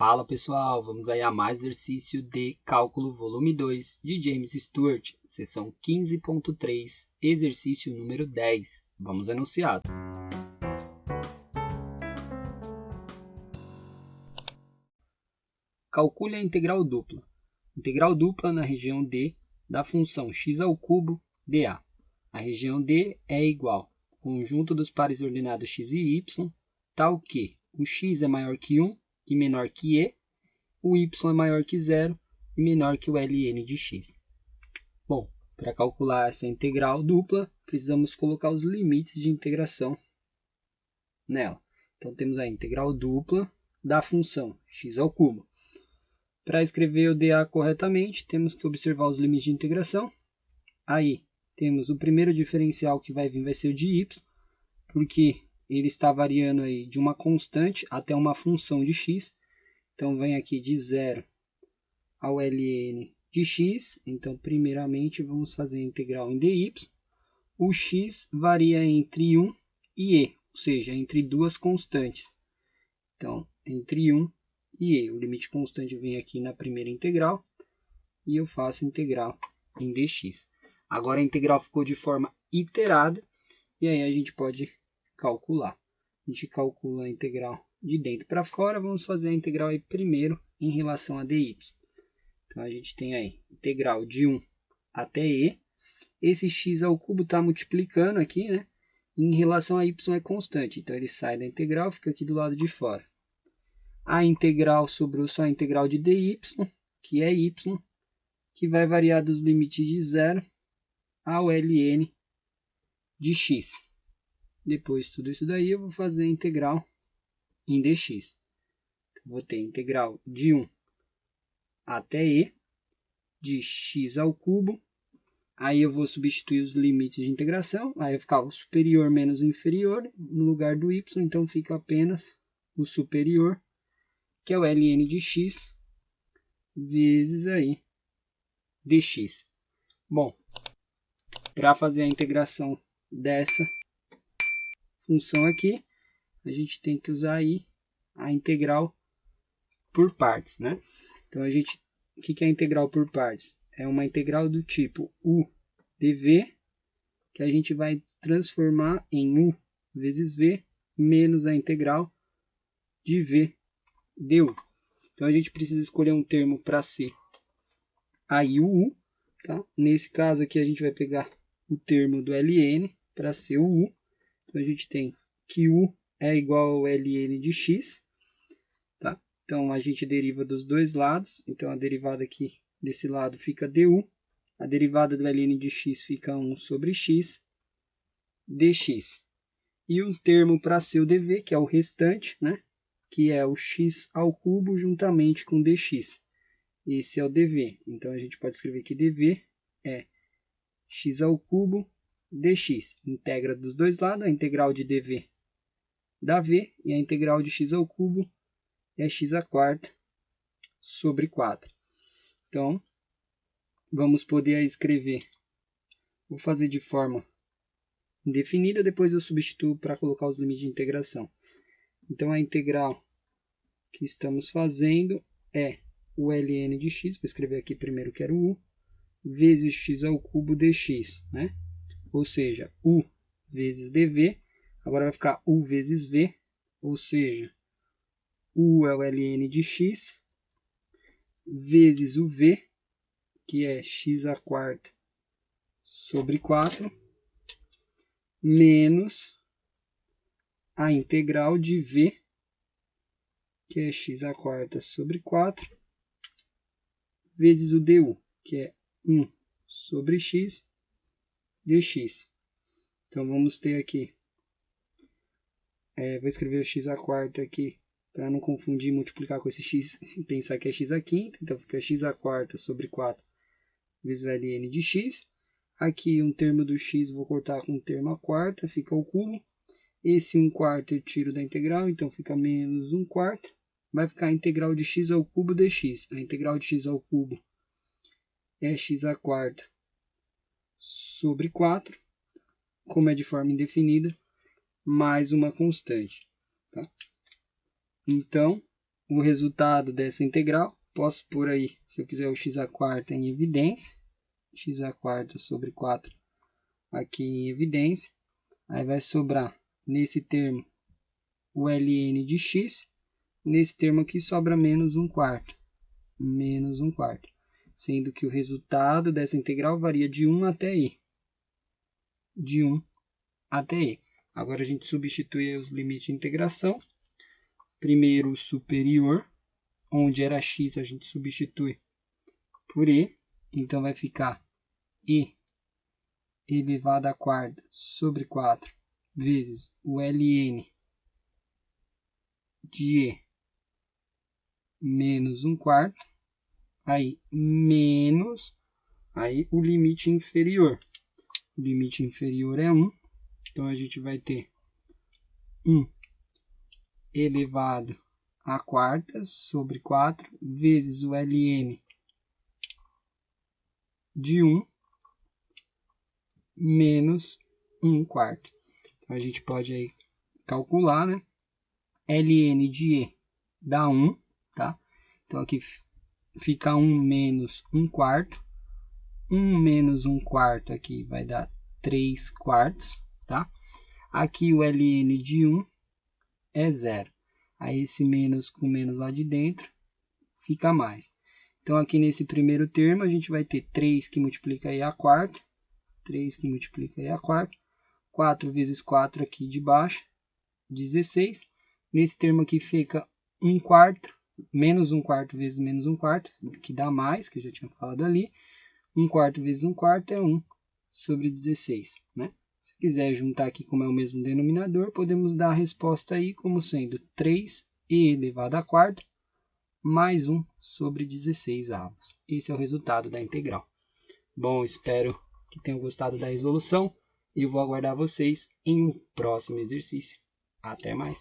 Fala pessoal, vamos aí a mais exercício de cálculo volume 2 de James Stewart, seção 15.3, exercício número 10. Vamos enunciado. Calcule a integral dupla. Integral dupla na região D da função x ao cubo dA. A região D é igual ao conjunto dos pares ordenados x e y, tal que o x é maior que 1 e menor que e, o y é maior que 0 e menor que o ln de x. Bom, para calcular essa integral dupla, precisamos colocar os limites de integração nela. Então, temos a integral dupla da função x ao cubo. Para escrever o dA corretamente, temos que observar os limites de integração. Aí, temos o primeiro diferencial que vai vir, vai ser o de y, porque ele está variando aí de uma constante até uma função de x. Então, vem aqui de 0 ao ln de x. Então, primeiramente, vamos fazer a integral em dy. O x varia entre 1 e e, ou seja, entre duas constantes. Então, entre 1 e e. O limite constante vem aqui na primeira integral. E eu faço a integral em dx. Agora, a integral ficou de forma iterada. E aí, a gente pode calcular. A gente calcula a integral de dentro para fora. Vamos fazer a integral aí primeiro em relação a dy. Então, a gente tem aí integral de 1 até e. Esse x ao cubo está multiplicando aqui, né? Em relação a y é constante. Então, ele sai da integral, fica aqui do lado de fora. A integral sobrou só a integral de dy, que é y, que vai variar dos limites de 0 ao ln de x. Depois de tudo isso daí, eu vou fazer a integral em dx. Então, vou ter a integral de 1 até e de x ao cubo. Aí eu vou substituir os limites de integração. Aí vai ficar o superior menos o inferior no lugar do y. Então, fica apenas o superior, que é o ln de x, vezes aí dx. Bom, para fazer a integração dessa função aqui, a gente tem que usar aí a integral por partes, né? Então, o que é a integral por partes? É uma integral do tipo u dv, que a gente vai transformar em u vezes v, menos a integral de v du. Então, a gente precisa escolher um termo para ser aí o u. Tá? Nesse caso aqui, a gente vai pegar o termo do ln para ser o u. Então, a gente tem que u é igual ao ln de x. Tá? Então, a gente deriva dos dois lados. Então, a derivada aqui desse lado fica du. A derivada do ln de x fica 1 sobre x dx. E um termo para ser o dv, que é o restante, né? Que é o x ao cubo juntamente com dx. Esse é o dv. Então, a gente pode escrever que dv é x ao cubo dx. Integra dos dois lados, a integral de dv dá v, e a integral de x ao cubo é x à quarta sobre 4. Então, vamos poder escrever. Vou fazer de forma indefinida, depois eu substituo para colocar os limites de integração. Então, a integral que estamos fazendo é o ln de x, vou escrever aqui primeiro que era o u, vezes x ao cubo dx, né? Ou seja, u vezes dv, agora vai ficar u vezes v, ou seja, u é o ln de x, vezes o v, que é x à quarta sobre 4, menos a integral de v, que é x à quarta sobre 4, vezes o du, que é 1 sobre x dx. Então, vamos ter aqui, vou escrever o x à quarta aqui, para não confundir, multiplicar com esse x e pensar que é x à quinta. Então, fica x à quarta sobre 4 vezes o ln de x. Aqui, um termo do x, vou cortar com um termo à quarta, fica o cubo. Esse 1/4 eu tiro da integral, então fica menos 1/4. Vai ficar a integral de x ao cubo dx. A integral de x ao cubo é x à quarta sobre 4. Como é de forma indefinida, mais uma constante. Tá? Então, o resultado dessa integral. Posso pôr aí, se eu quiser, o x² em evidência. x² sobre 4 aqui em evidência. Aí vai sobrar, nesse termo, o ln de x. Nesse termo aqui sobra menos 1/4. Menos 1/4. Sendo que o resultado dessa integral varia de 1 até e. De 1 até e. Agora a gente substitui os limites de integração. Primeiro o superior, onde era x, a gente substitui por e. Então vai ficar e elevado à quarta sobre 4 vezes o ln de e menos 1/4. Aí, menos, aí o limite inferior. O limite inferior é 1. Então, a gente vai ter 1 elevado à quarta sobre 4 vezes o ln de 1 menos 1/4. Então, a gente pode aí calcular, né? ln de e dá 1, tá? Então, aqui fica 1 menos 1/4. 1 menos 1/4 aqui vai dar 3/4, tá? Aqui o ln de 1 é 0. Aí esse menos com menos lá de dentro fica mais. Então aqui nesse primeiro termo a gente vai ter 3 que multiplica aí a quarta. 3 que multiplica aí a quarta. 4 vezes 4 aqui de baixo, 16. Nesse termo aqui fica 1/4. Menos 1/4 vezes menos 1/4, que dá mais, que eu já tinha falado ali. 1/4 vezes 1/4 é 1 sobre 16, né? Se quiser juntar aqui como é o mesmo denominador, podemos dar a resposta aí como sendo 3e elevado à quarta mais 1 sobre 16 avos. Esse é o resultado da integral. Bom, espero que tenham gostado da resolução e eu vou aguardar vocês em um próximo exercício. Até mais!